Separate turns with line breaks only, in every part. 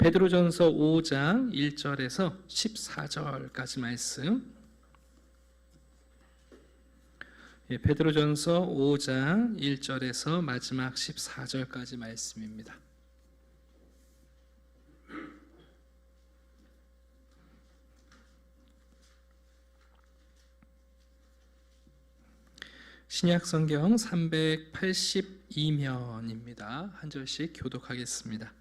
베드로전서 5장 1절에서 14절까지 말씀. 베드로전서 5장 1절에서 마지막 14절까지 말씀입니다. 신약성경 382면입니다. 한 절씩 교독하겠습니다.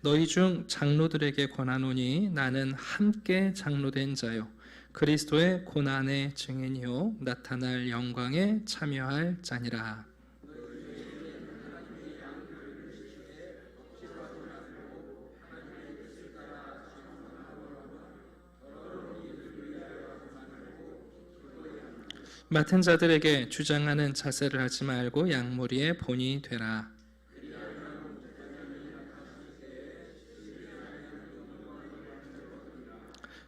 너희 중 장로들에게 권하노니 나는 함께 장로된 자요 그리스도의 고난의 증인이요 나타날 영광에 참여할 자니라. 맡은 자들에게 주장하는 자세를 하지 말고 양무리의 본이 되라.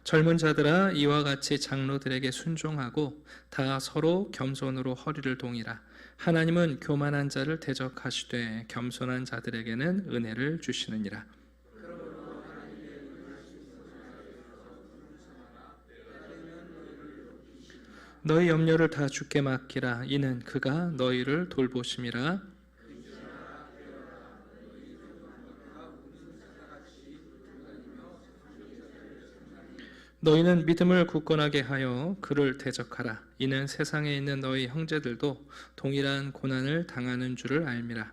젊은 자들아 이와 같이 장로들에게 순종하고 다 서로 겸손으로 허리를 동이라. 하나님은 교만한 자를 대적하시되 겸손한 자들에게는 은혜를 주시느니라. 너희 염려를 다 주께 맡기라. 이는 그가 너희를 돌보심이라. 너희는 믿음을 굳건하게 하여 그를 대적하라. 이는 세상에 있는 너희 형제들도 동일한 고난을 당하는 줄을 알미라.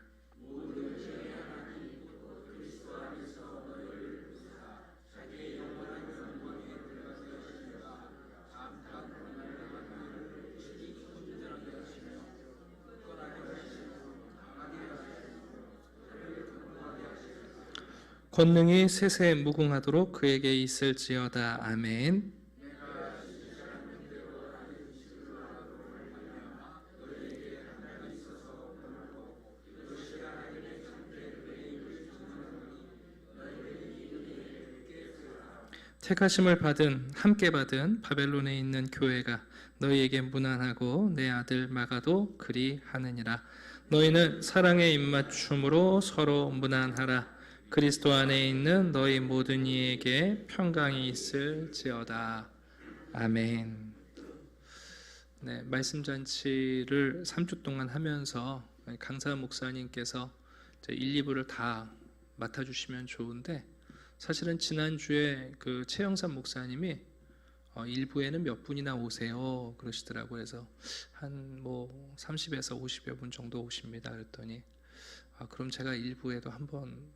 권능이 세세 무궁하도록 그에게 있을지어다. 아멘. 택하심을 받은 함께 받은 바벨론에 있는 교회가 너희에게 문안하고 내 아들 마가도 그리하느니라. 너희는 사랑의 입맞춤으로 서로 문안하라. 그리스도 안에 있는 너희 모든 이에게 평강이 있을지어다. 아멘. 네, 말씀 잔치를 3주 동안 하면서 강사 목사님께서 1, 2부를 다 맡아주시면 좋은데 사실은 지난주에 그 최영삼 목사님이 1부에는 몇 분이나 오세요 그러시더라고요. 그래서 한 30에서 50여 분 정도 오십니다. 그랬더니 그럼 제가 1부에도 한번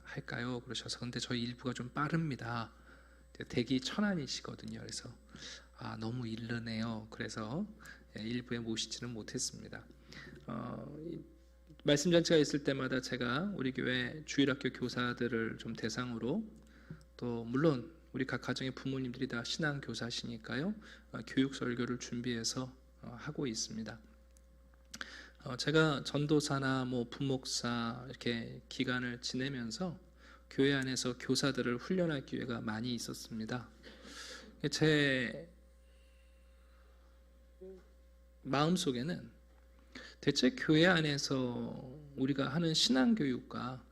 할까요? 그러셔서 근데 저희 일부가 좀 빠릅니다. 대기 천안이시거든요. 그래서 너무 이르네요. 그래서 일부에 모시지는 못했습니다. 말씀 잔치가 있을 때마다 제가 우리 교회 주일학교 교사들을 좀 대상으로 또 물론 우리 각 가정의 부모님들이 다 신앙 교사시니까요. 교육 설교를 준비해서 하고 있습니다. 제가 전도사나 부목사 이렇게 기간을 지내면서 교회 안에서 교사들을 훈련할 기회가 많이 있었습니다. 제 마음속에는 대체 교회 안에서 우리가 하는 신앙교육과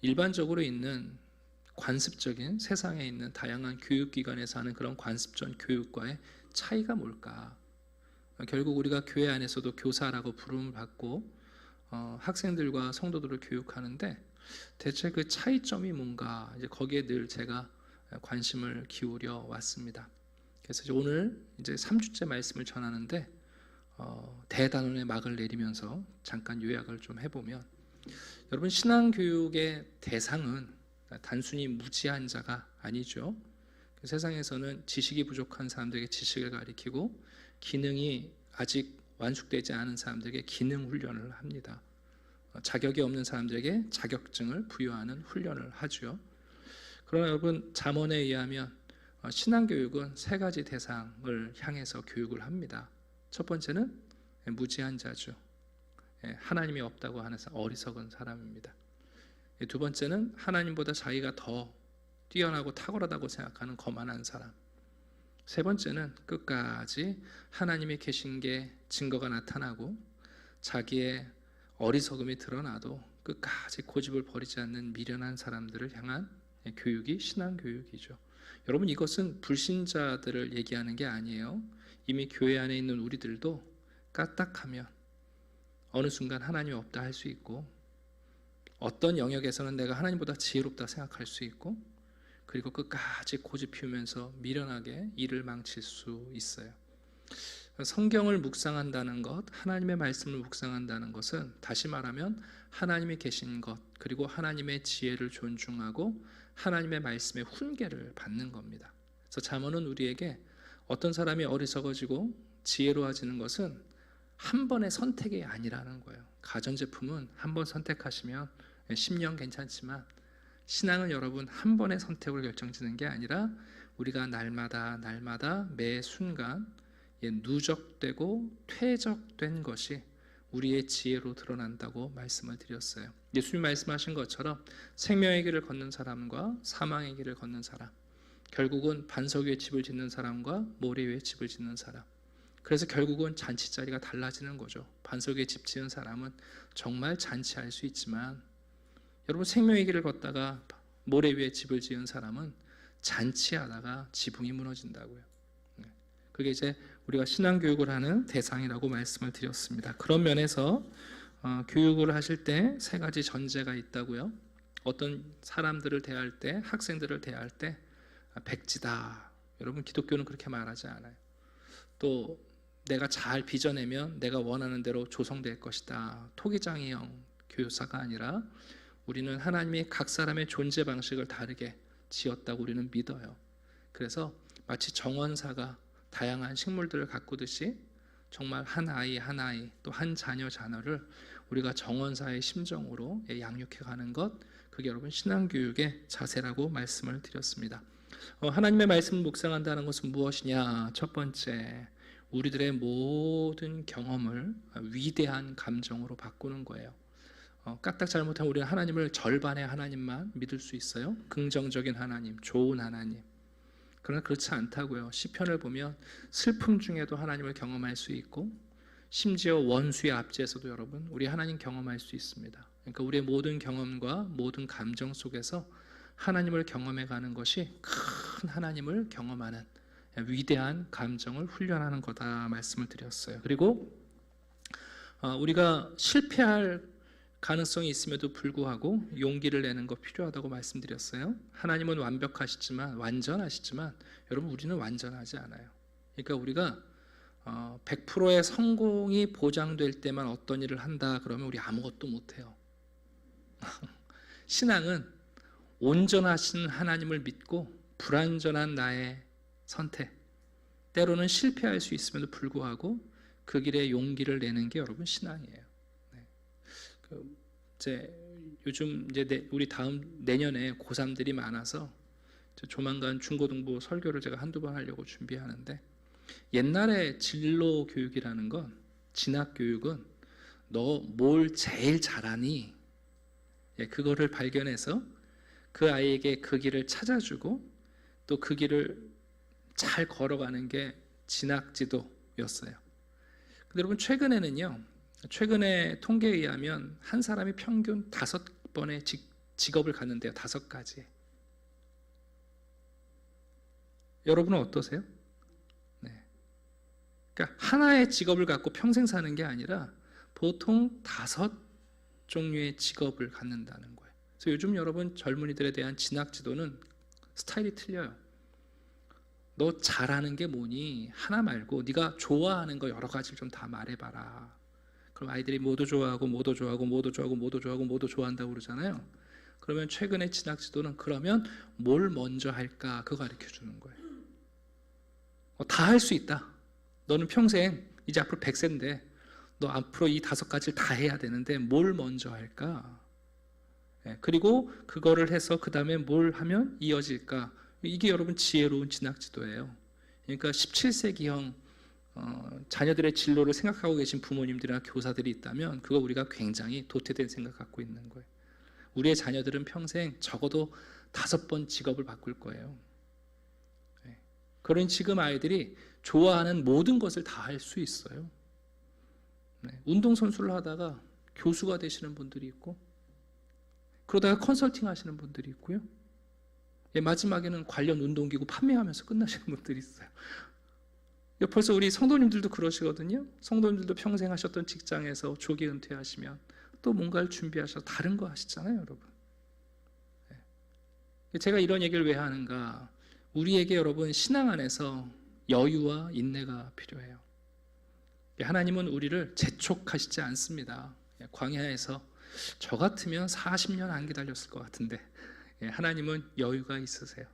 일반적으로 있는 관습적인 세상에 있는 다양한 교육기관에서 하는 그런 관습적 교육과의 차이가 뭘까? 결국 우리가 교회 안에서도 교사라고 부름을 받고 학생들과 성도들을 교육하는데 대체 그 차이점이 뭔가 이제 거기에 늘 제가 관심을 기울여 왔습니다. 그래서 이제 오늘 이제 3주째 말씀을 전하는데 대단원의 막을 내리면서 잠깐 요약을 좀 해보면 여러분 신앙교육의 대상은 단순히 무지한 자가 아니죠. 세상에서는 지식이 부족한 사람들에게 지식을 가르치고 기능이 아직 완숙되지 않은 사람들에게 기능 훈련을 합니다. 자격이 없는 사람들에게 자격증을 부여하는 훈련을 하죠. 그러나 여러분 잠언에 의하면 신앙교육은 세 가지 대상을 향해서 교육을 합니다. 첫 번째는 무지한 자죠. 하나님이 없다고 하는 어리석은 사람입니다. 두 번째는 하나님보다 자기가 더 뛰어나고 탁월하다고 생각하는 거만한 사람. 세 번째는 끝까지 하나님이 계신 게 증거가 나타나고 자기의 어리석음이 드러나도 끝까지 고집을 버리지 않는 미련한 사람들을 향한 교육이 신앙 교육이죠. 여러분, 이것은 불신자들을 얘기하는 게 아니에요. 이미 교회 안에 있는 우리들도 까딱하면 어느 순간 하나님이 없다 할 수 있고, 어떤 영역에서는 내가 하나님보다 지혜롭다 생각할 수 있고, 그리고 끝까지 고집 피우면서 미련하게 일을 망칠 수 있어요. 성경을 묵상한다는 것, 하나님의 말씀을 묵상한다는 것은 다시 말하면 하나님이 계신 것, 그리고 하나님의 지혜를 존중하고 하나님의 말씀의 훈계를 받는 겁니다. 그래서 잠언은 우리에게 어떤 사람이 어리석어지고 지혜로워지는 것은 한 번의 선택이 아니라는 거예요. 가전제품은 한 번 선택하시면 10년 괜찮지만, 신앙은 여러분 한 번의 선택으로 결정지는 게 아니라 우리가 날마다 매 순간 누적되고 퇴적된 것이 우리의 지혜로 드러난다고 말씀을 드렸어요. 예수님 말씀하신 것처럼 생명의 길을 걷는 사람과 사망의 길을 걷는 사람, 결국은 반석 위에 집을 짓는 사람과 모래 위에 집을 짓는 사람, 그래서 결국은 잔치 자리가 달라지는 거죠. 반석 위에 집 지은 사람은 정말 잔치할 수 있지만, 여러분 생명의 길을 걷다가 모래 위에 집을 지은 사람은 잔치하다가 지붕이 무너진다고요. 그게 이제 우리가 신앙교육을 하는 대상이라고 말씀을 드렸습니다. 그런 면에서 교육을 하실 때 세 가지 전제가 있다고요. 어떤 사람들을 대할 때, 학생들을 대할 때 백지다. 여러분, 기독교는 그렇게 말하지 않아요. 또 내가 잘 빚어내면 내가 원하는 대로 조성될 것이다. 토기장이형 교사가 아니라 우리는 하나님이 각 사람의 존재 방식을 다르게 지었다고 우리는 믿어요. 그래서 마치 정원사가 다양한 식물들을 가꾸듯이 정말 한 아이 한 아이, 또 한 자녀 자녀를 우리가 정원사의 심정으로 양육해가는 것, 그게 여러분 신앙교육의 자세라고 말씀을 드렸습니다. 하나님의 말씀을 묵상한다는 것은 무엇이냐? 첫 번째, 우리들의 모든 경험을 위대한 감정으로 바꾸는 거예요. 까딱 잘못하면 우리는 하나님을 절반의 하나님만 믿을 수 있어요. 긍정적인 하나님, 좋은 하나님. 그러나 그렇지 않다고요. 시편을 보면 슬픔 중에도 하나님을 경험할 수 있고, 심지어 원수의 압제에서도 여러분 우리 하나님 경험할 수 있습니다. 그러니까 우리의 모든 경험과 모든 감정 속에서 하나님을 경험해 가는 것이 큰 하나님을 경험하는 위대한 감정을 훈련하는 거다 말씀을 드렸어요. 그리고 우리가 실패할 가능성이 있음에도 불구하고 용기를 내는 거 필요하다고 말씀드렸어요. 하나님은 완전하시지만 여러분 우리는 완전하지 않아요. 그러니까 우리가 100%의 성공이 보장될 때만 어떤 일을 한다 그러면 우리 아무것도 못해요. 신앙은 온전하신 하나님을 믿고 불완전한 나의 선택, 때로는 실패할 수 있음에도 불구하고 그 길에 용기를 내는 게 여러분 신앙이에요. 요즘 이제 우리 내년에 고3들이 많아서 조만간 중고등부 설교를 제가 한두 번 하려고 준비하는데, 옛날에 진로 교육이라는 건, 진학 교육은 너 뭘 제일 잘하니? 그거를 발견해서 그 아이에게 그 길을 찾아주고 또 그 길을 잘 걸어가는 게 진학 지도였어요. 근데 여러분 최근에 통계에 의하면 한 사람이 평균 5번의 직업을 갖는데요. 5가지. 여러분은 어떠세요? 네. 그러니까 하나의 직업을 갖고 평생 사는 게 아니라 보통 5종류의 직업을 갖는다는 거예요. 그래서 요즘 여러분 젊은이들에 대한 진학 지도는 스타일이 틀려요. 너 잘하는 게 뭐니? 하나 말고 네가 좋아하는 거 여러 가지를 좀 다 말해봐라. 그럼 아이들이 뭐도 좋아하고 뭐도 좋아하고 뭐도 좋아하고 뭐도 좋아하고 뭐도 좋아한다고 그러잖아요. 그러면 최근에 진학 지도는 그러면 뭘 먼저 할까? 그거 가르쳐 주는 거예요. 다 할 수 있다. 너는 평생 이제 앞으로 100세인데 너 앞으로 이 5가지를 다 해야 되는데 뭘 먼저 할까? 그리고 그거를 해서 그 다음에 뭘 하면 이어질까? 이게 여러분 지혜로운 진학 지도예요. 그러니까 17세기형 자녀들의 진로를 생각하고 계신 부모님들이나 교사들이 있다면 그거 우리가 굉장히 도태된 생각 갖고 있는 거예요. 우리의 자녀들은 평생 적어도 5번 직업을 바꿀 거예요. 그런 지금 아이들이 좋아하는 모든 것을 다 할 수 있어요. 운동선수를 하다가 교수가 되시는 분들이 있고, 그러다가 컨설팅 하시는 분들이 있고요. 마지막에는 관련 운동기구 판매하면서 끝나시는 분들이 있어요. 벌써 우리 성도님들도 그러시거든요. 성도님들도 평생 하셨던 직장에서 조기 은퇴하시면 또 뭔가를 준비하셔서 다른 거 하시잖아요, 여러분. 제가 이런 얘기를 왜 하는가? 우리에게 여러분 신앙 안에서 여유와 인내가 필요해요. 하나님은 우리를 재촉하시지 않습니다. 광야에서 저 같으면 40년 안 기다렸을 것 같은데 하나님은 여유가 있으세요.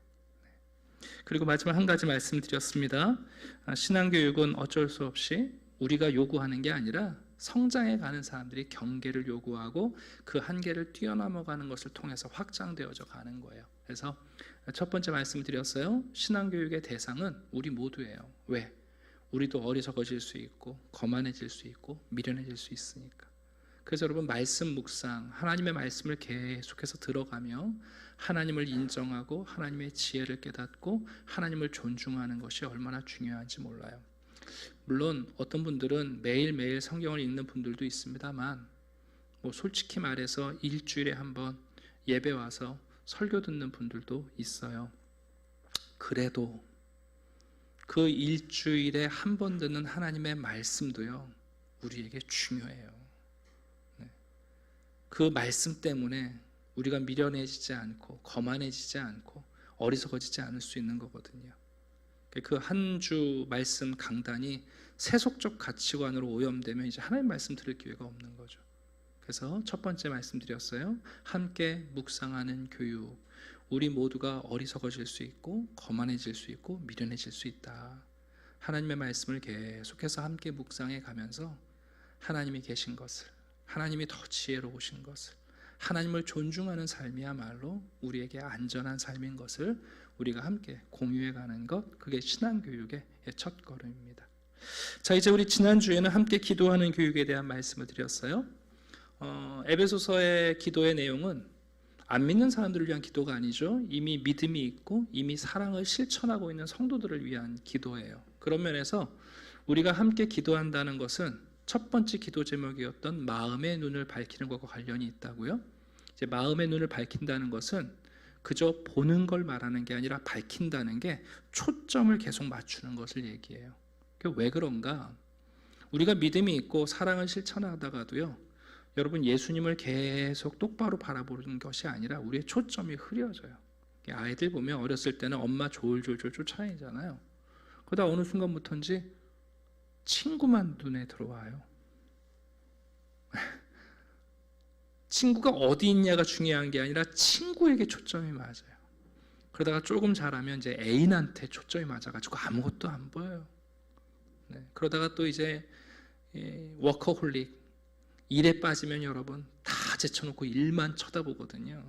그리고 마지막 한 가지 말씀드렸습니다. 신앙교육은 어쩔 수 없이 우리가 요구하는 게 아니라 성장해 가는 사람들이 경계를 요구하고 그 한계를 뛰어넘어가는 것을 통해서 확장되어져 가는 거예요. 그래서 첫 번째 말씀드렸어요. 신앙교육의 대상은 우리 모두예요. 왜? 우리도 어리석어질 수 있고 거만해질 수 있고 미련해질 수 있으니까. 그래서 여러분 말씀 묵상, 하나님의 말씀을 계속해서 들어가며 하나님을 인정하고 하나님의 지혜를 깨닫고 하나님을 존중하는 것이 얼마나 중요한지 몰라요. 물론 어떤 분들은 매일매일 성경을 읽는 분들도 있습니다만 솔직히 말해서 일주일에 한 번 예배 와서 설교 듣는 분들도 있어요. 그래도 그 일주일에 한 번 듣는 하나님의 말씀도요 우리에게 중요해요. 그 말씀 때문에 우리가 미련해지지 않고 거만해지지 않고 어리석어지지 않을 수 있는 거거든요. 그 한 주 말씀 강단이 세속적 가치관으로 오염되면 이제 하나님 말씀 들을 기회가 없는 거죠. 그래서 첫 번째 말씀드렸어요. 함께 묵상하는 교육. 우리 모두가 어리석어질 수 있고 거만해질 수 있고 미련해질 수 있다. 하나님의 말씀을 계속해서 함께 묵상해 가면서 하나님이 계신 것을, 하나님이 더 지혜로우신 것을, 하나님을 존중하는 삶이야말로 우리에게 안전한 삶인 것을 우리가 함께 공유해 가는 것, 그게 신앙교육의 첫 걸음입니다. 자, 이제 우리 지난주에는 함께 기도하는 교육에 대한 말씀을 드렸어요. 에베소서의 기도의 내용은 안 믿는 사람들을 위한 기도가 아니죠. 이미 믿음이 있고 이미 사랑을 실천하고 있는 성도들을 위한 기도예요. 그런 면에서 우리가 함께 기도한다는 것은 첫 번째 기도 제목이었던 마음의 눈을 밝히는 것과 관련이 있다고요. 이제 마음의 눈을 밝힌다는 것은 그저 보는 걸 말하는 게 아니라 밝힌다는 게 초점을 계속 맞추는 것을 얘기해요. 왜 그런가? 우리가 믿음이 있고 사랑을 실천하다가도요, 여러분 예수님을 계속 똑바로 바라보는 것이 아니라 우리의 초점이 흐려져요. 아이들 보면 어렸을 때는 엄마 졸졸졸 쫓아다니잖아요. 그러다 어느 순간부터인지 친구만 눈에 들어와요. 친구가 어디 있냐가 중요한 게 아니라 친구에게 초점이 맞아요. 그러다가 조금 자라면 이제 애인한테 초점이 맞아가지고 아무것도 안 보여요. 그러다가 또 이제 워커홀릭, 일에 빠지면 여러분 다 제쳐놓고 일만 쳐다보거든요.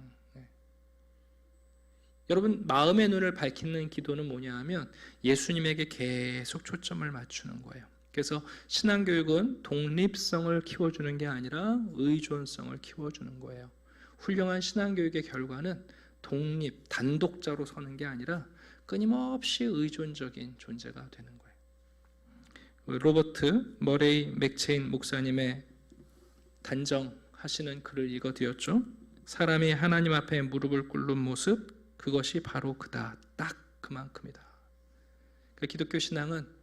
여러분 마음의 눈을 밝히는 기도는 뭐냐 하면 예수님에게 계속 초점을 맞추는 거예요. 그래서 신앙교육은 독립성을 키워주는 게 아니라 의존성을 키워주는 거예요. 훌륭한 신앙교육의 결과는 독립, 단독자로 서는 게 아니라 끊임없이 의존적인 존재가 되는 거예요. 로버트 머레이 맥체인 목사님의 단정하시는 글을 읽어드렸죠. 사람이 하나님 앞에 무릎을 꿇는 모습, 그것이 바로 그다. 딱 그만큼이다. 기독교 신앙은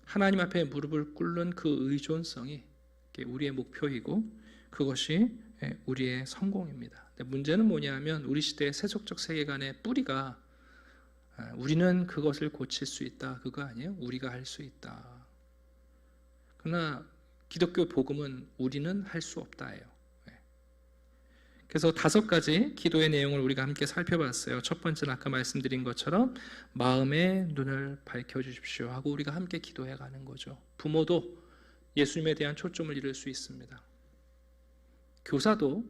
하나님 앞에 무릎을 꿇는 그 의존성이 우리의 목표이고 그것이 우리의 성공입니다. 문제는 뭐냐면 우리 시대의 세속적 세계관의 뿌리가 우리는 그것을 고칠 수 있다. 그거 아니에요? 우리가 할 수 있다. 그러나 기독교 복음은 우리는 할 수 없다예요. 그래서 5가지 기도의 내용을 우리가 함께 살펴봤어요. 첫 번째는 아까 말씀드린 것처럼 마음의 눈을 밝혀주십시오 하고 우리가 함께 기도해 가는 거죠. 부모도 예수님에 대한 초점을 잃을 수 있습니다. 교사도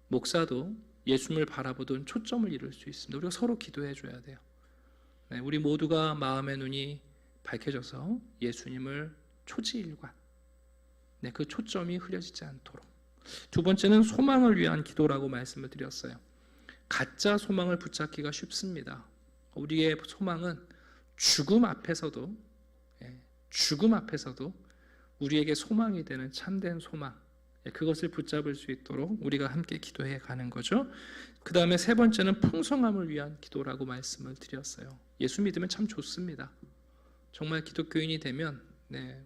목사도 예수님을 바라보던 초점을 잃을 수 있습니다. 우리가 서로 기도해 줘야 돼요. 우리 모두가 마음의 눈이 밝혀져서 예수님을 초지일관, 그 초점이 흐려지지 않도록. 두 번째는 소망을 위한 기도라고 말씀을 드렸어요. 가짜 소망을 붙잡기가 쉽습니다. 우리의 소망은 죽음 앞에서도 우리에게 소망이 되는 참된 소망, 그것을 붙잡을 수 있도록 우리가 함께 기도해 가는 거죠. 그 다음에 세 번째는 풍성함을 위한 기도라고 말씀을 드렸어요. 예수 믿으면 참 좋습니다. 정말 기독교인이 되면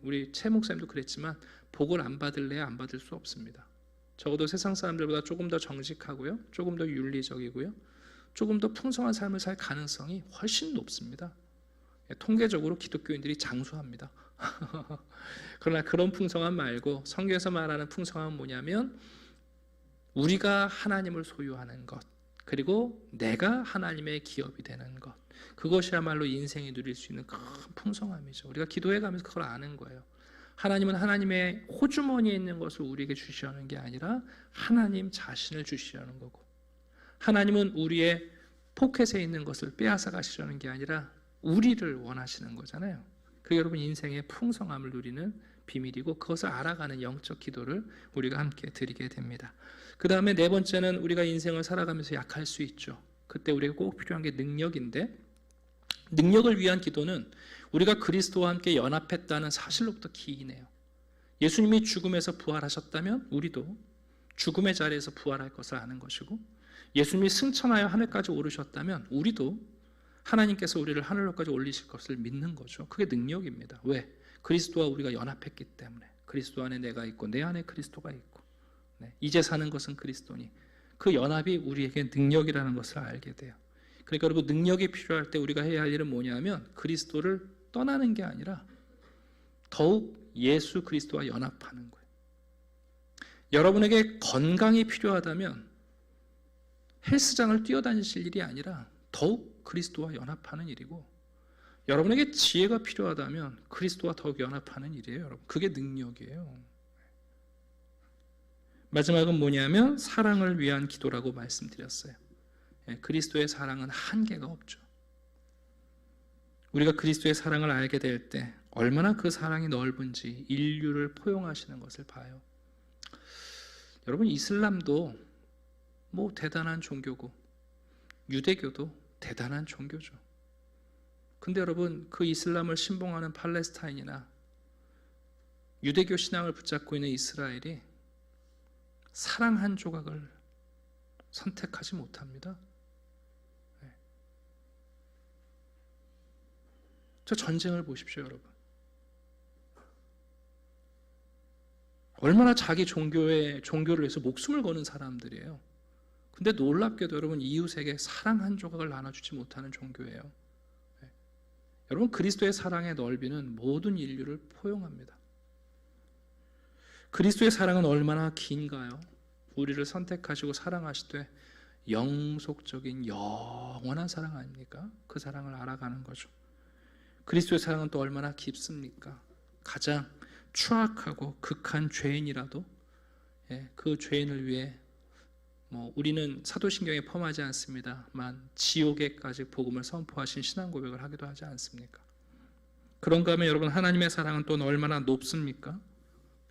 우리 최 목사님도 그랬지만 복을 안 받을래야 안 받을 수 없습니다. 적어도 세상 사람들보다 조금 더 정직하고요, 조금 더 윤리적이고요, 조금 더 풍성한 삶을 살 가능성이 훨씬 높습니다. 통계적으로 기독교인들이 장수합니다. 그러나 그런 풍성함 말고 성경에서 말하는 풍성함은 뭐냐면 우리가 하나님을 소유하는 것, 그리고 내가 하나님의 기업이 되는 것, 그것이야말로 인생이 누릴 수 있는 큰 풍성함이죠. 우리가 기도해 가면서 그걸 아는 거예요. 하나님은 하나님의 호주머니에 있는 것을 우리에게 주시려는 게 아니라 하나님 자신을 주시려는 거고, 하나님은 우리의 포켓에 있는 것을 빼앗아 가시려는 게 아니라 우리를 원하시는 거잖아요. 그게 여러분 인생의 풍성함을 누리는 비밀이고, 그것을 알아가는 영적 기도를 우리가 함께 드리게 됩니다. 그 다음에 네 번째는 우리가 인생을 살아가면서 약할 수 있죠. 그때 우리가 꼭 필요한 게 능력인데, 능력을 위한 기도는 우리가 그리스도와 함께 연합했다는 사실로부터 기인해요. 예수님이 죽음에서 부활하셨다면 우리도 죽음의 자리에서 부활할 것을 아는 것이고, 예수님이 승천하여 하늘까지 오르셨다면 우리도 하나님께서 우리를 하늘로까지 올리실 것을 믿는 거죠. 그게 능력입니다. 왜? 그리스도와 우리가 연합했기 때문에. 그리스도 안에 내가 있고 내 안에 그리스도가 있고, 이제 사는 것은 그리스도니, 그 연합이 우리에게 능력이라는 것을 알게 돼요. 그러니까 여러분, 능력이 필요할 때 우리가 해야 할 일은 뭐냐면 그리스도를 떠나는 게 아니라 더욱 예수 그리스도와 연합하는 거예요. 여러분에게 건강이 필요하다면 헬스장을 뛰어다니실 일이 아니라 더욱 그리스도와 연합하는 일이고, 여러분에게 지혜가 필요하다면 그리스도와 더욱 연합하는 일이에요. 여러분, 그게 능력이에요. 마지막은 뭐냐면 사랑을 위한 기도라고 말씀드렸어요. 그리스도의 사랑은 한계가 없죠. 우리가 그리스도의 사랑을 알게 될 때 얼마나 그 사랑이 넓은지 인류를 포용하시는 것을 봐요. 여러분, 이슬람도 뭐 대단한 종교고 유대교도 대단한 종교죠. 근데 여러분, 그 이슬람을 신봉하는 팔레스타인이나 유대교 신앙을 붙잡고 있는 이스라엘이 사랑 한 조각을 선택하지 못합니다. 저 전쟁을 보십시오, 여러분. 얼마나 자기 종교를 위해서 목숨을 거는 사람들이에요. 근데 놀랍게도 여러분, 이웃에게 사랑 한 조각을 나눠주지 못하는 종교예요. 여러분, 그리스도의 사랑의 넓이는 모든 인류를 포용합니다. 그리스도의 사랑은 얼마나 긴가요? 우리를 선택하시고 사랑하시되 영속적인 영원한 사랑 아닙니까? 그 사랑을 알아가는 거죠. 그리스도의 사랑은 또 얼마나 깊습니까? 가장 추악하고 극한 죄인이라도 그 죄인을 위해 우리는 사도신경에 포함하지 않습니다만 지옥에까지 복음을 선포하신 신앙 고백을 하기도 하지 않습니까? 그런가 하면 여러분, 하나님의 사랑은 또 얼마나 높습니까?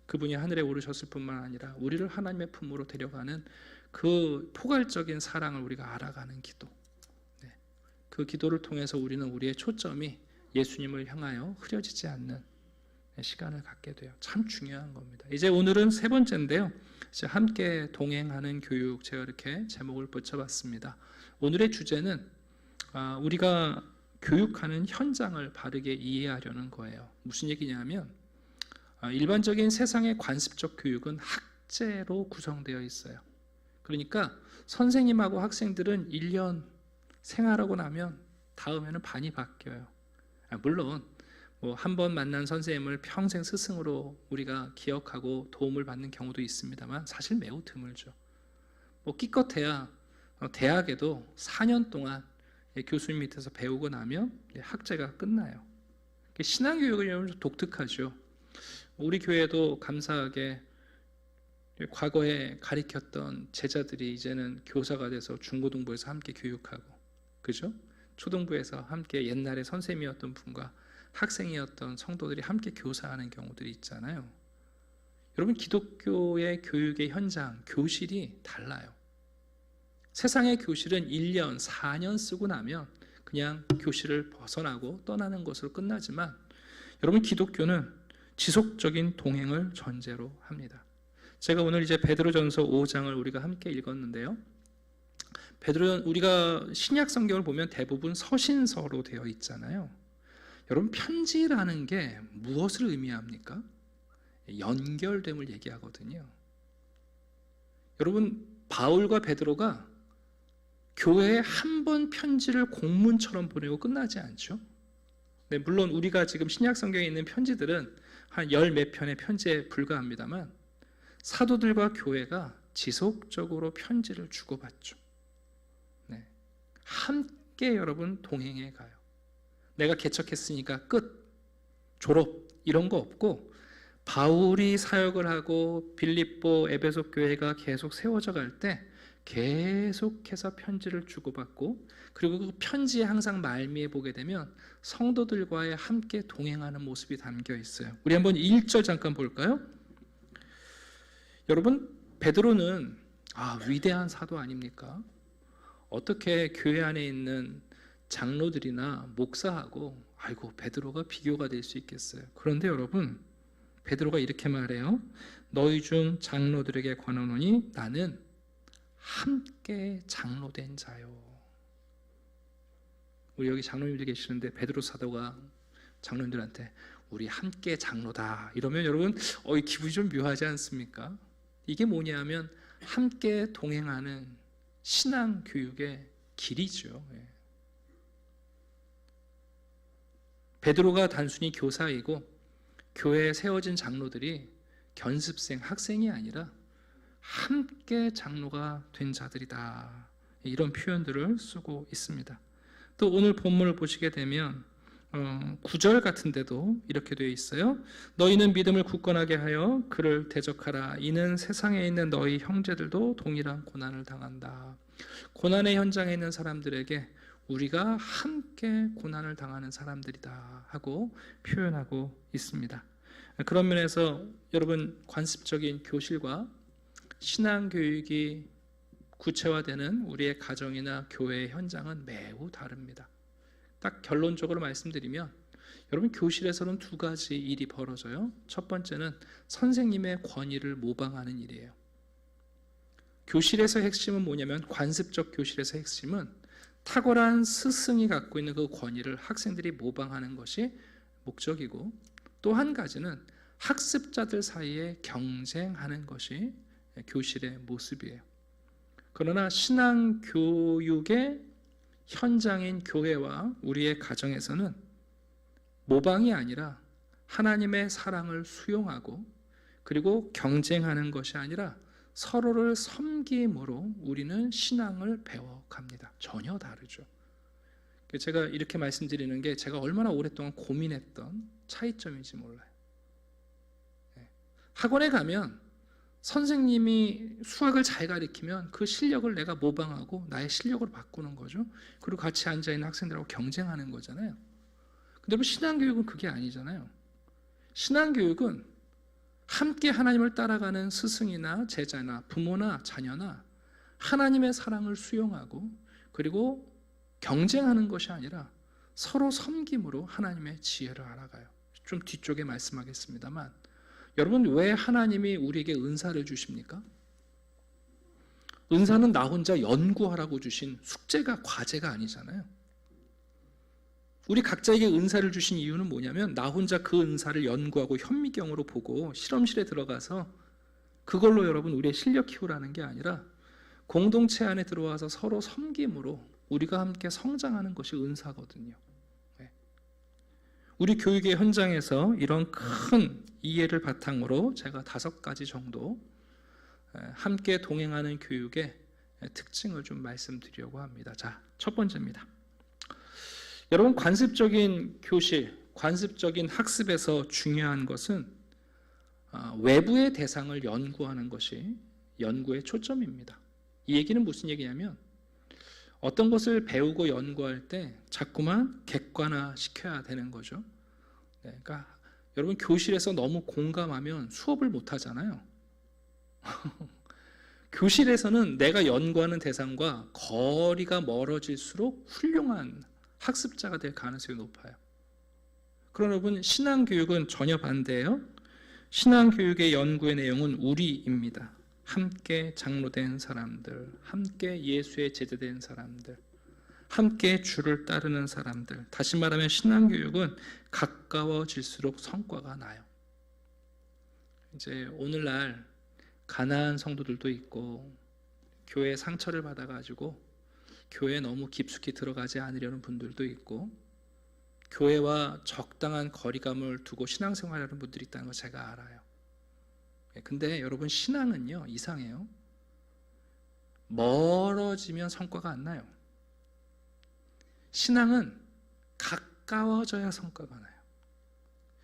그분이 하늘에 오르셨을 뿐만 아니라 우리를 하나님의 품으로 데려가는 그 포괄적인 사랑을 우리가 알아가는 기도, 그 기도를 통해서 우리는 우리의 초점이 예수님을 향하여 흐려지지 않는 시간을 갖게 돼요. 참 중요한 겁니다. 이제 오늘은 세 번째인데요, 이제 함께 동행하는 교육, 제가 이렇게 제목을 붙여봤습니다. 오늘의 주제는 우리가 교육하는 현장을 바르게 이해하려는 거예요. 무슨 얘기냐면 일반적인 세상의 관습적 교육은 학제로 구성되어 있어요. 그러니까 선생님하고 학생들은 1년 생활하고 나면 다음에는 반이 바뀌어요. 물론 한 번 만난 선생님을 평생 스승으로 우리가 기억하고 도움을 받는 경우도 있습니다만 사실 매우 드물죠. 기껏해야 대학에도 4년 동안 교수님 밑에서 배우고 나면 학제가 끝나요. 신앙교육은 좀 독특하죠. 우리 교회도 감사하게 과거에 가르쳤던 제자들이 이제는 교사가 돼서 중고등부에서 함께 교육하고, 그죠? 초등부에서 함께 옛날에 선생님이었던 분과 학생이었던 성도들이 함께 교사하는 경우들이 있잖아요. 여러분, 기독교의 교육의 현장, 교실이 달라요. 세상의 교실은 1년, 4년 쓰고 나면 그냥 교실을 벗어나고 떠나는 것으로 끝나지만, 여러분, 기독교는 지속적인 동행을 전제로 합니다. 제가 오늘 이제 베드로전서 5장을 우리가 함께 읽었는데요. 우리가 신약 성경을 보면 대부분 서신서로 되어 있잖아요. 여러분, 편지라는 게 무엇을 의미합니까? 연결됨을 얘기하거든요. 여러분, 바울과 베드로가 교회에 한 번 편지를 공문처럼 보내고 끝나지 않죠. 네, 물론 우리가 지금 신약 성경에 있는 편지들은 한 열 몇 편의 편지에 불과합니다만 사도들과 교회가 지속적으로 편지를 주고받죠. 네, 함께 여러분 동행해 가요. 내가 개척했으니까 끝, 졸업 이런 거 없고 바울이 사역을 하고 빌립보, 에베소 교회가 계속 세워져 갈 때 계속해서 편지를 주고받고, 그리고 그 편지에 항상 말미에 보게 되면 성도들과의 함께 동행하는 모습이 담겨 있어요. 우리 한번 1절 잠깐 볼까요? 여러분, 베드로는 위대한 사도 아닙니까? 어떻게 교회 안에 있는 장로들이나 목사하고 베드로가 비교가 될 수 있겠어요? 그런데 여러분, 베드로가 이렇게 말해요. 너희 중 장로들에게 관하노니 나는 함께 장로된 자요. 우리 여기 장로님들 계시는데 베드로 사도가 장로님들한테 우리 함께 장로다 이러면 여러분 기분이 좀 묘하지 않습니까? 이게 뭐냐면 함께 동행하는 신앙 교육의 길이죠. 베드로가 단순히 교사이고 교회에 세워진 장로들이 견습생, 학생이 아니라 함께 장로가 된 자들이다, 이런 표현들을 쓰고 있습니다. 또 오늘 본문을 보시게 되면 9절 같은 데도 이렇게 되어 있어요. 너희는 믿음을 굳건하게 하여 그를 대적하라. 이는 세상에 있는 너희 형제들도 동일한 고난을 당한다. 고난의 현장에 있는 사람들에게 우리가 함께 고난을 당하는 사람들이다 하고 표현하고 있습니다. 그런 면에서 여러분, 관습적인 교실과 신앙교육이 구체화되는 우리의 가정이나 교회의 현장은 매우 다릅니다. 딱 결론적으로 말씀드리면 여러분, 교실에서는 두 가지 일이 벌어져요. 첫 번째는 선생님의 권위를 모방하는 일이에요. 교실에서 핵심은 뭐냐면, 관습적 교실에서 핵심은 탁월한 스승이 갖고 있는 그 권위를 학생들이 모방하는 것이 목적이고, 또 한 가지는 학습자들 사이에 경쟁하는 것이 교실의 모습이에요. 그러나 신앙교육의 현장인 교회와 우리의 가정에서는 모방이 아니라 하나님의 사랑을 수용하고, 그리고 경쟁하는 것이 아니라 서로를 섬김으로 우리는 신앙을 배워갑니다. 전혀 다르죠. 제가 이렇게 말씀드리는 게 제가 얼마나 오랫동안 고민했던 차이점인지 몰라요. 학원에 가면 선생님이 수학을 잘 가르치면 그 실력을 내가 모방하고 나의 실력으로 바꾸는 거죠. 그리고 같이 앉아있는 학생들하고 경쟁하는 거잖아요. 근데 뭐 신앙교육은 그게 아니잖아요. 신앙교육은 함께 하나님을 따라가는 스승이나 제자나 부모나 자녀나 하나님의 사랑을 수용하고, 그리고 경쟁하는 것이 아니라 서로 섬김으로 하나님의 지혜를 알아가요. 좀 뒤쪽에 말씀하겠습니다만, 여러분, 왜 하나님이 우리에게 은사를 주십니까? 은사는 나 혼자 연구하라고 주신 숙제가, 과제가 아니잖아요. 우리 각자에게 은사를 주신 이유는 뭐냐면, 나 혼자 그 은사를 연구하고 현미경으로 보고 실험실에 들어가서 그걸로 여러분 우리의 실력 키우라는 게 아니라 공동체 안에 들어와서 서로 섬김으로 우리가 함께 성장하는 것이 은사거든요. 우리 교육의 현장에서 이런 큰 이해를 바탕으로 제가 5가지 정도 함께 동행하는 교육의 특징을 좀 말씀드리려고 합니다. 자, 첫 번째입니다. 여러분, 관습적인 교실, 관습적인 학습에서 중요한 것은 외부의 대상을 연구하는 것이 연구의 초점입니다. 이 얘기는 무슨 얘기냐면, 어떤 것을 배우고 연구할 때 자꾸만 객관화시켜야 되는 거죠. 그러니까 여러분, 교실에서 너무 공감하면 수업을 못 하잖아요. 교실에서는 내가 연구하는 대상과 거리가 멀어질수록 훌륭한 학습자가 될 가능성이 높아요. 그러나 여러분, 신앙교육은 전혀 반대예요. 신앙교육의 연구의 내용은 우리입니다. 함께 장로된 사람들, 함께 예수의 제자된 사람들, 함께 주를 따르는 사람들. 다시 말하면 신앙교육은 가까워질수록 성과가 나요. 이제 오늘날 가난한 성도들도 있고 교회 상처를 받아가지고 교회에 너무 깊숙이 들어가지 않으려는 분들도 있고 교회와 적당한 거리감을 두고 신앙생활하는 분들이 있다는 거 제가 알아요. 근데 여러분, 신앙은요 이상해요. 멀어지면 성과가 안 나요. 신앙은 가까워져야 성과가 나요.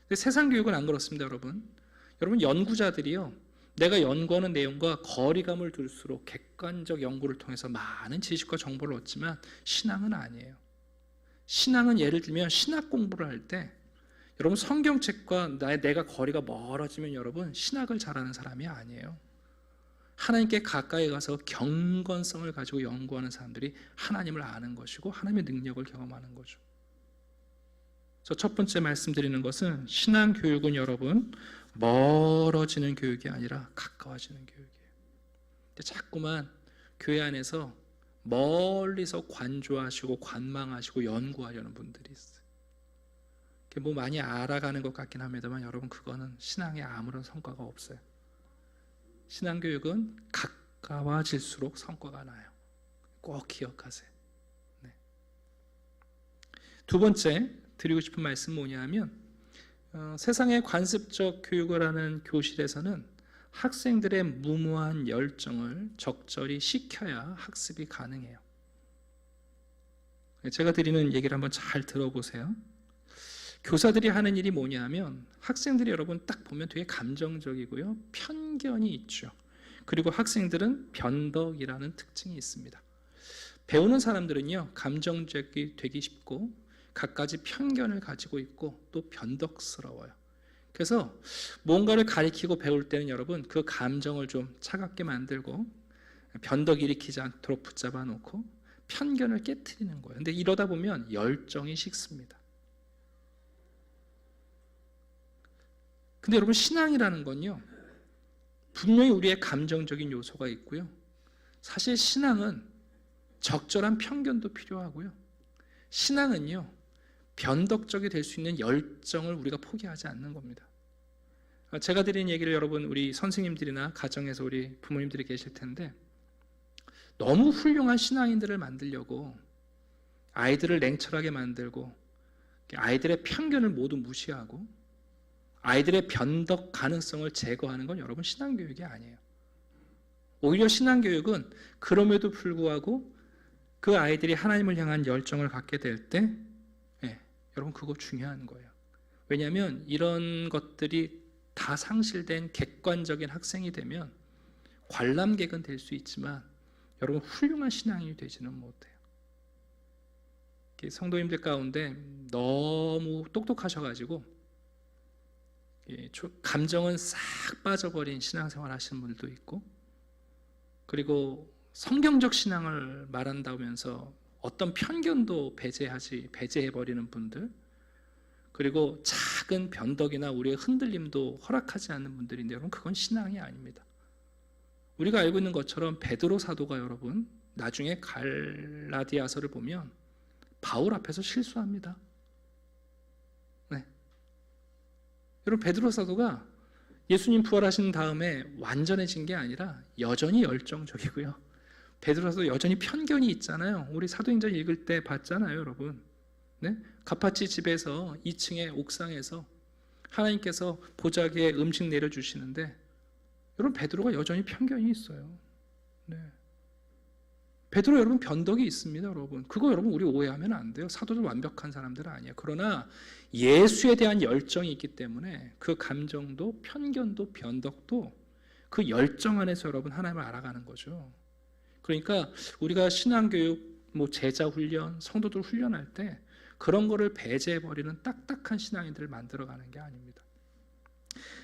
근데 세상 교육은 안 그렇습니다. 여러분 연구자들이요, 내가 연구하는 내용과 거리감을 둘수록 객관적 연구를 통해서 많은 지식과 정보를 얻지만 신앙은 아니에요. 신앙은 예를 들면 신학 공부를 할 때 여러분 성경책과 내가 거리가 멀어지면 여러분 신학을 잘하는 사람이 아니에요. 하나님께 가까이 가서 경건성을 가지고 연구하는 사람들이 하나님을 아는 것이고 하나님의 능력을 경험하는 거죠. 첫 번째 말씀드리는 것은 신앙 교육은 여러분 멀어지는 교육이 아니라 가까워지는 교육이에요. 자꾸만 교회 안에서 멀리서 관조하시고 관망하시고 연구하려는 분들이 있어요. 뭐 많이 알아가는 것 같긴 합니다만 여러분, 그거는 신앙에 아무런 성과가 없어요. 신앙교육은 가까워질수록 성과가 나요. 꼭 기억하세요. 네. 두 번째 드리고 싶은 말씀은 뭐냐면 세상의 관습적 교육을 하는 교실에서는 학생들의 무모한 열정을 적절히 식혀야 학습이 가능해요. 제가 드리는 얘기를 한번 잘 들어보세요. 교사들이 하는 일이 뭐냐면 학생들이 여러분 딱 보면 되게 감정적이고요, 편견이 있죠. 그리고 학생들은 변덕이라는 특징이 있습니다. 배우는 사람들은요 감정적이 되기 쉽고 갖가지 편견을 가지고 있고 또 변덕스러워요. 그래서 뭔가를 가리키고 배울 때는 여러분 그 감정을 좀 차갑게 만들고 변덕 일으키지 않도록 붙잡아 놓고 편견을 깨트리는 거예요. 근데 이러다 보면 열정이 식습니다. 근데 여러분, 신앙이라는 건요 분명히 우리의 감정적인 요소가 있고요, 사실 신앙은 적절한 편견도 필요하고요, 신앙은요 변덕적이 될 수 있는 열정을 우리가 포기하지 않는 겁니다. 제가 드린 얘기를 여러분 우리 선생님들이나 가정에서 우리 부모님들이 계실 텐데, 너무 훌륭한 신앙인들을 만들려고 아이들을 냉철하게 만들고 아이들의 편견을 모두 무시하고 아이들의 변덕 가능성을 제거하는 건 여러분 신앙교육이 아니에요. 오히려 신앙교육은 그럼에도 불구하고 그 아이들이 하나님을 향한 열정을 갖게 될 때 여러분 그거 중요한 거예요. 왜냐하면 이런 것들이 다 상실된 객관적인 학생이 되면 관람객은 될 수 있지만 여러분 훌륭한 신앙인이 되지는 못해요. 성도님들 가운데 너무 똑똑하셔가지고 감정은 싹 빠져버린 신앙생활 하시는 분들도 있고, 그리고 성경적 신앙을 말한다면서 어떤 편견도 배제해버리는 분들, 그리고 작은 변덕이나 우리의 흔들림도 허락하지 않는 분들인데 여러분 그건 신앙이 아닙니다. 우리가 알고 있는 것처럼 베드로 사도가 여러분 나중에 갈라디아서를 보면 바울 앞에서 실수합니다. 네. 여러분 베드로 사도가 예수님 부활하신 다음에 완전해진 게 아니라 여전히 열정적이고요, 베드로 사도 여전히 편견이 있잖아요. 우리 사도행전 읽을 때 봤잖아요, 여러분. 네? 가파치 집에서 2층의 옥상에서 하나님께서 보자기에 음식 내려주시는데 여러분 베드로가 여전히 편견이 있어요. 네. 베드로 여러분 변덕이 있습니다, 여러분. 그거 여러분 우리 오해하면 안 돼요. 사도들 완벽한 사람들은 아니에요. 그러나 예수에 대한 열정이 있기 때문에 그 감정도 편견도 변덕도 그 열정 안에서 여러분 하나님을 알아가는 거죠. 그러니까 우리가 신앙교육, 제자 훈련, 성도들 훈련할 때 그런 거를 배제해버리는 딱딱한 신앙인들을 만들어가는 게 아닙니다.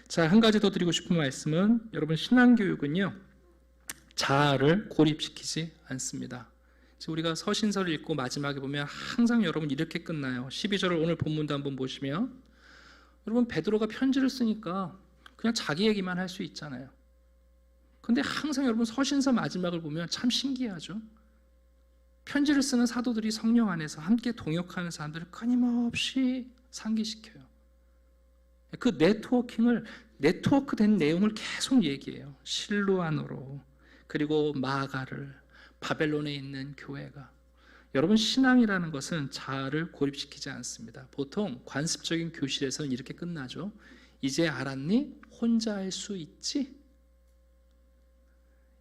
자, 한 가지 더 드리고 싶은 말씀은 여러분 신앙교육은요 자아를 고립시키지 않습니다. 우리가 서신서를 읽고 마지막에 보면 항상 여러분 이렇게 끝나요. 12절을 오늘 본문도 한번 보시면 여러분 베드로가 편지를 쓰니까 그냥 자기 얘기만 할 수 있잖아요. 근데 항상 여러분 서신서 마지막을 보면 참 신기하죠. 편지를 쓰는 사도들이 성령 안에서 함께 동역하는 사람들을 끊임없이 상기시켜요. 그 네트워크된 내용을 계속 얘기해요. 실로아노로, 그리고 마가를, 바벨론에 있는 교회가. 여러분, 신앙이라는 것은 자아를 고립시키지 않습니다. 보통 관습적인 교실에서는 이렇게 끝나죠. 이제 알았니? 혼자 할 수 있지?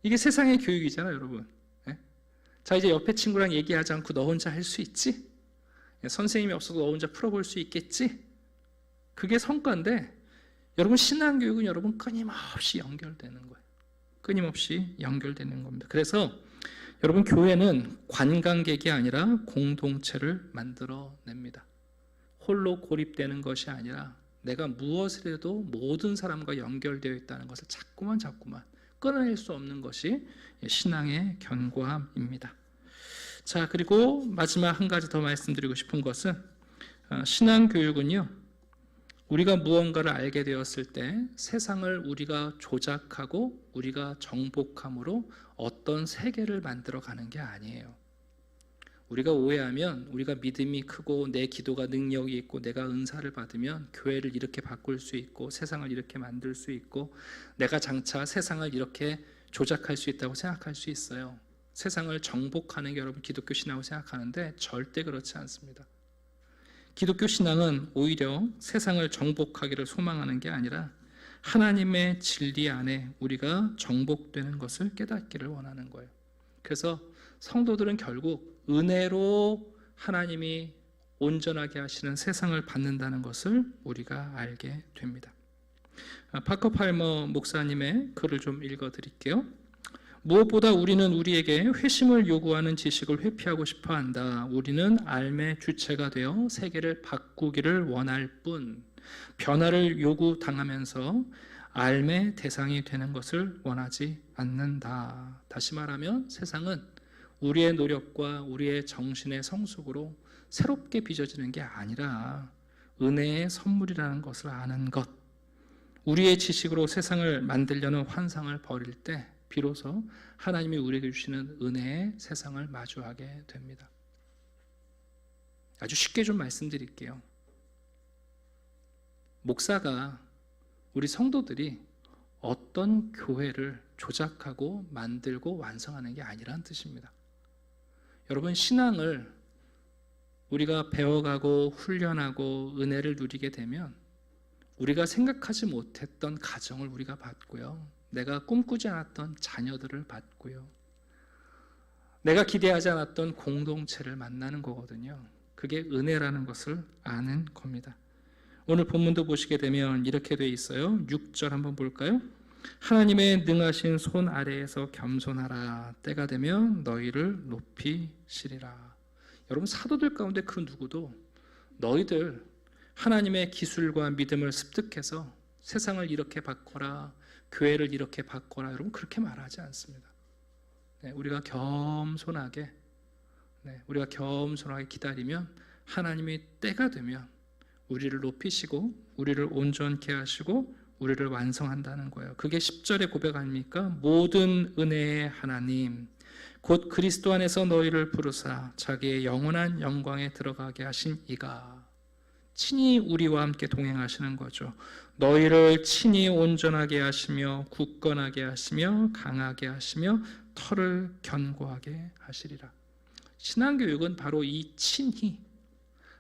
이게 세상의 교육이잖아요, 여러분. 네? 자, 이제 옆에 친구랑 얘기하지 않고 너 혼자 할 수 있지? 선생님이 없어도 너 혼자 풀어볼 수 있겠지? 그게 성과인데, 여러분, 신앙교육은 여러분 끊임없이 연결되는 거예요. 끊임없이 연결되는 겁니다. 그래서 여러분, 교회는 관광객이 아니라 공동체를 만들어냅니다. 홀로 고립되는 것이 아니라 내가 무엇을 해도 모든 사람과 연결되어 있다는 것을 자꾸만 끊어낼 수 없는 것이 신앙의 견고함입니다. 자, 그리고 마지막 한 가지 더 말씀드리고 싶은 것은 신앙교육은요, 우리가 무언가를 알게 되었을 때 세상을 우리가 조작하고 우리가 정복함으로 어떤 세계를 만들어가는 게 아니에요. 우리가 오해하면 우리가 믿음이 크고 내 기도가 능력이 있고 내가 은사를 받으면 교회를 이렇게 바꿀 수 있고 세상을 이렇게 만들 수 있고 내가 장차 세상을 이렇게 조작할 수 있다고 생각할 수 있어요. 세상을 정복하는 게 여러분 기독교 신앙이라고 생각하는데 절대 그렇지 않습니다. 기독교 신앙은 오히려 세상을 정복하기를 소망하는 게 아니라 하나님의 진리 안에 우리가 정복되는 것을 깨닫기를 원하는 거예요. 그래서 성도들은 결국 은혜로 하나님이 온전하게 하시는 세상을 받는다는 것을 우리가 알게 됩니다. 파커 팔머 목사님의 글을 좀 읽어드릴게요. 무엇보다 우리는 우리에게 회심을 요구하는 지식을 회피하고 싶어한다. 우리는 삶의 주체가 되어 세계를 바꾸기를 원할 뿐 변화를 요구당하면서 삶의 대상이 되는 것을 원하지 않는다. 다시 말하면 세상은 우리의 노력과 우리의 정신의 성숙으로 새롭게 빚어지는 게 아니라 은혜의 선물이라는 것을 아는 것, 우리의 지식으로 세상을 만들려는 환상을 버릴 때 비로소 하나님이 우리에게 주시는 은혜의 세상을 마주하게 됩니다. 아주 쉽게 좀 말씀드릴게요. 목사가 우리 성도들이 어떤 교회를 조작하고 만들고 완성하는 게 아니라는 뜻입니다. 여러분, 신앙을 우리가 배워가고 훈련하고 은혜를 누리게 되면 우리가 생각하지 못했던 가정을 우리가 받고요, 내가 꿈꾸지 않았던 자녀들을 받고요, 내가 기대하지 않았던 공동체를 만나는 거거든요. 그게 은혜라는 것을 아는 겁니다. 오늘 본문도 보시게 되면 이렇게 돼 있어요. 6절 한번 볼까요? 하나님의 능하신 손 아래에서 겸손하라. 때가 되면 너희를 높이시리라. 여러분, 사도들 가운데 그 누구도 너희들 하나님의 기술과 믿음을 습득해서 세상을 이렇게 바꿔라, 교회를 이렇게 바꿔라, 여러분 그렇게 말하지 않습니다. 우리가 겸손하게 기다리면 하나님이 때가 되면 우리를 높이시고 우리를 온전케 하시고 우리를 완성한다는 거예요. 그게 10절의 고백 아닙니까? 모든 은혜의 하나님 곧 그리스도 안에서 너희를 부르사 자기의 영원한 영광에 들어가게 하신 이가 친히 우리와 함께 동행하시는 거죠. 너희를 친히 온전하게 하시며 굳건하게 하시며 강하게 하시며 털을 견고하게 하시리라. 신앙교육은 바로 이 친히,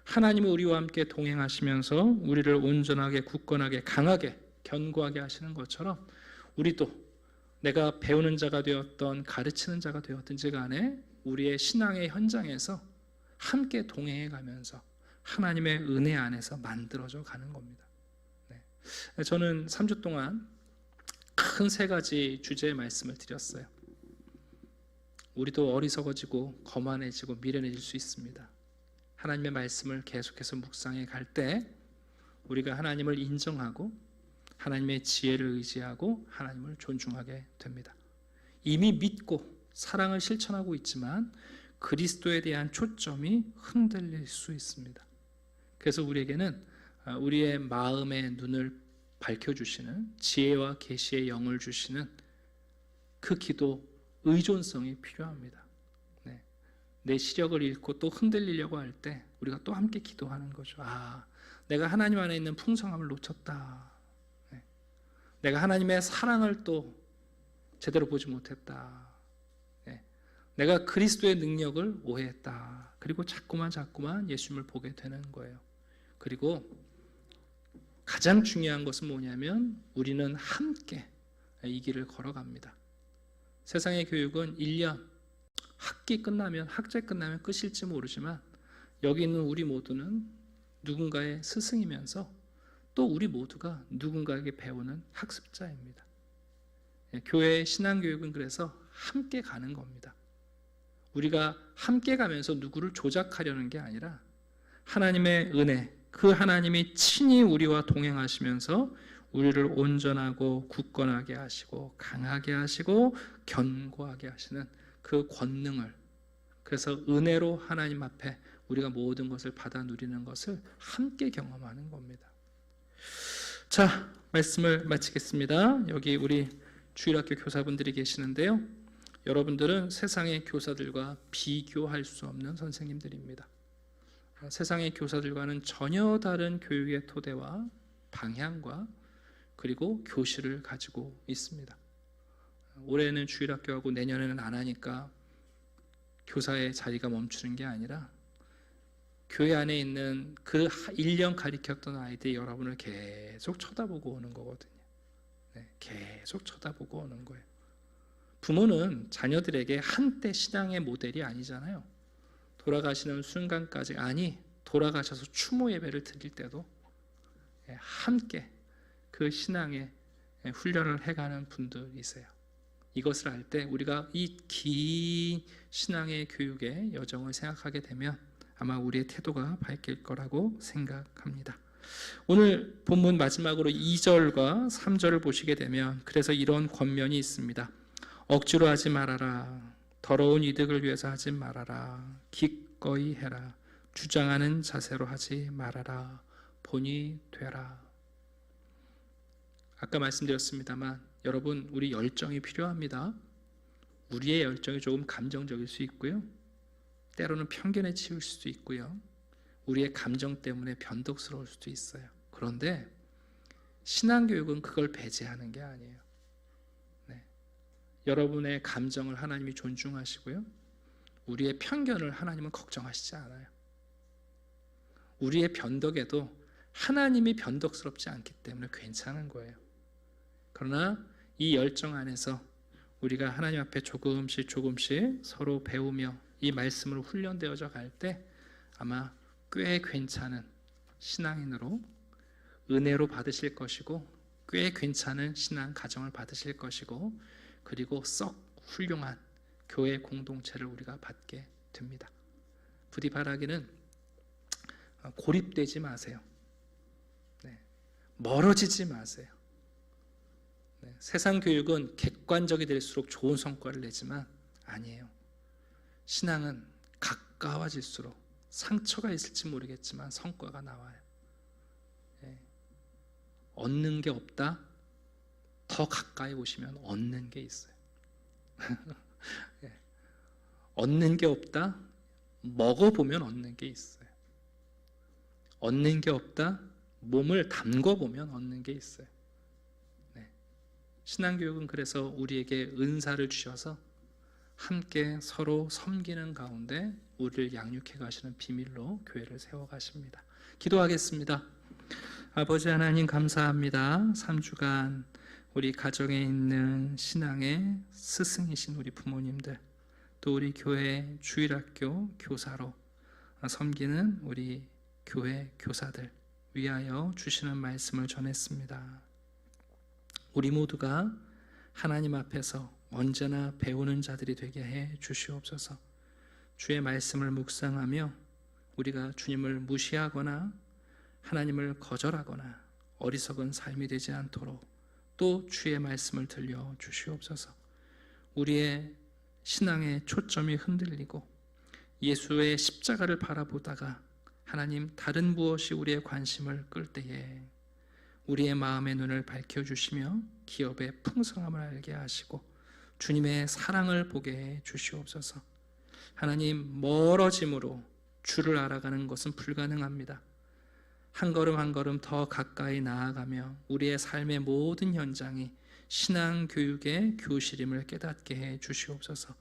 하나님은 우리와 함께 동행하시면서 우리를 온전하게 굳건하게 강하게 견고하게 하시는 것처럼 우리도 내가 배우는 자가 되었던 가르치는 자가 되었든지 간에 우리의 신앙의 현장에서 함께 동행해 가면서 하나님의 은혜 안에서 만들어져 가는 겁니다. 저는 3주 동안 큰 3가지 주제의 말씀을 드렸어요. 우리도 어리석어지고 거만해지고 미련해질 수 있습니다. 하나님의 말씀을 계속해서 묵상해 갈 때 우리가 하나님을 인정하고 하나님의 지혜를 의지하고 하나님을 존중하게 됩니다. 이미 믿고 사랑을 실천하고 있지만 그리스도에 대한 초점이 흔들릴 수 있습니다. 그래서 우리에게는 우리의 마음의 눈을 밝혀주시는 지혜와 계시의 영을 주시는 그 기도 의존성이 필요합니다. 네. 내 시력을 잃고 또 흔들리려고 할 때 우리가 또 함께 기도하는 거죠. 내가 하나님 안에 있는 풍성함을 놓쳤다. 네. 내가 하나님의 사랑을 또 제대로 보지 못했다. 네. 내가 그리스도의 능력을 오해했다. 그리고 자꾸만 예수님을 보게 되는 거예요. 그리고 가장 중요한 것은 뭐냐면 우리는 함께 이 길을 걸어갑니다. 세상의 교육은 1년 학제 끝나면 끝일지 모르지만 여기 있는 우리 모두는 누군가의 스승이면서 또 우리 모두가 누군가에게 배우는 학습자입니다. 교회의 신앙교육은 그래서 함께 가는 겁니다. 우리가 함께 가면서 누구를 조작하려는 게 아니라 하나님의 은혜, 그 하나님이 친히 우리와 동행하시면서 우리를 온전하고 굳건하게 하시고 강하게 하시고 견고하게 하시는 그 권능을, 그래서 은혜로 하나님 앞에 우리가 모든 것을 받아 누리는 것을 함께 경험하는 겁니다. 자, 말씀을 마치겠습니다. 여기 우리 주일학교 교사분들이 계시는데요. 여러분들은 세상의 교사들과 비교할 수 없는 선생님들입니다. 세상의 교사들과는 전혀 다른 교육의 토대와 방향과 그리고 교실을 가지고 있습니다. 올해는 주일학교하고 내년에는 안 하니까 교사의 자리가 멈추는 게 아니라 교회 안에 있는 그 1년 가르쳤던 아이들이 여러분을 계속 쳐다보고 오는 거거든요. 네, 계속 쳐다보고 오는 거예요. 부모는 자녀들에게 한때 신앙의 모델이 아니잖아요. 돌아가시는 순간까지, 돌아가셔서 추모 예배를 드릴 때도 함께 그 신앙의 훈련을 해가는 분들이세요. 이것을 알 때 우리가 이 긴 신앙의 교육의 여정을 생각하게 되면 아마 우리의 태도가 바뀔 거라고 생각합니다. 오늘 본문 마지막으로 2절과 3절을 보시게 되면 그래서 이런 권면이 있습니다. 억지로 하지 말아라. 더러운 이득을 위해서 하지 말아라. 기꺼이 해라. 주장하는 자세로 하지 말아라. 본이 되라. 아까 말씀드렸습니다만 여러분, 우리 열정이 필요합니다. 우리의 열정이 조금 감정적일 수 있고요. 때로는 편견에 치울 수도 있고요. 우리의 감정 때문에 변덕스러울 수도 있어요. 그런데 신앙교육은 그걸 배제하는 게 아니에요. 네. 여러분의 감정을 하나님이 존중하시고요. 우리의 편견을 하나님은 걱정하시지 않아요. 우리의 변덕에도 하나님이 변덕스럽지 않기 때문에 괜찮은 거예요. 그러나 이 열정 안에서 우리가 하나님 앞에 조금씩 서로 배우며 이 말씀으로 훈련되어져 갈 때 아마 꽤 괜찮은 신앙인으로 은혜로 받으실 것이고 꽤 괜찮은 신앙 가정을 받으실 것이고 그리고 썩 훌륭한 교회 공동체를 우리가 받게 됩니다. 부디 바라기는 고립되지 마세요. 네. 멀어지지 마세요. 네. 세상 교육은 객관적이 될수록 좋은 성과를 내지만 아니에요. 신앙은 가까워질수록 상처가 있을지 모르겠지만 성과가 나와요. 네. 얻는 게 없다? 더 가까이 오시면 얻는 게 있어요. 네. 얻는 게 없다? 먹어보면 얻는 게 있어요. 얻는 게 없다? 몸을 담궈보면 얻는 게 있어요. 네. 신앙교육은 그래서 우리에게 은사를 주셔서 함께 서로 섬기는 가운데 우리를 양육해 가시는 비밀로 교회를 세워가십니다. 기도하겠습니다. 아버지 하나님 감사합니다. 3주간 우리 가정에 있는 신앙의 스승이신 우리 부모님들, 또 우리 교회 주일학교 교사로 섬기는 우리 교회 교사들 위하여 주시는 말씀을 전했습니다. 우리 모두가 하나님 앞에서 언제나 배우는 자들이 되게 해 주시옵소서. 주의 말씀을 묵상하며 우리가 주님을 무시하거나 하나님을 거절하거나 어리석은 삶이 되지 않도록 또 주의 말씀을 들려 주시옵소서. 우리의 신앙의 초점이 흔들리고 예수의 십자가를 바라보다가 하나님 다른 무엇이 우리의 관심을 끌 때에 우리의 마음의 눈을 밝혀주시며 기업의 풍성함을 알게 하시고 주님의 사랑을 보게 해 주시옵소서. 하나님, 멀어짐으로 주를 알아가는 것은 불가능합니다. 한 걸음 한 걸음 더 가까이 나아가며 우리의 삶의 모든 현장이 신앙교육의 교실임을 깨닫게 해 주시옵소서.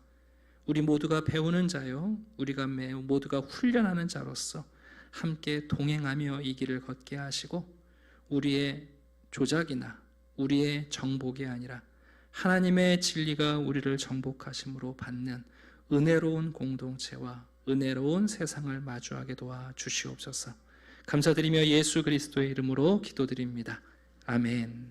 우리 모두가 배우는 자요, 우리가 모두가 훈련하는 자로서 함께 동행하며 이 길을 걷게 하시고 우리의 조작이나 우리의 정복이 아니라 하나님의 진리가 우리를 정복하심으로 받는 은혜로운 공동체와 은혜로운 세상을 마주하게 도와 주시옵소서. 감사드리며 예수 그리스도의 이름으로 기도드립니다. 아멘.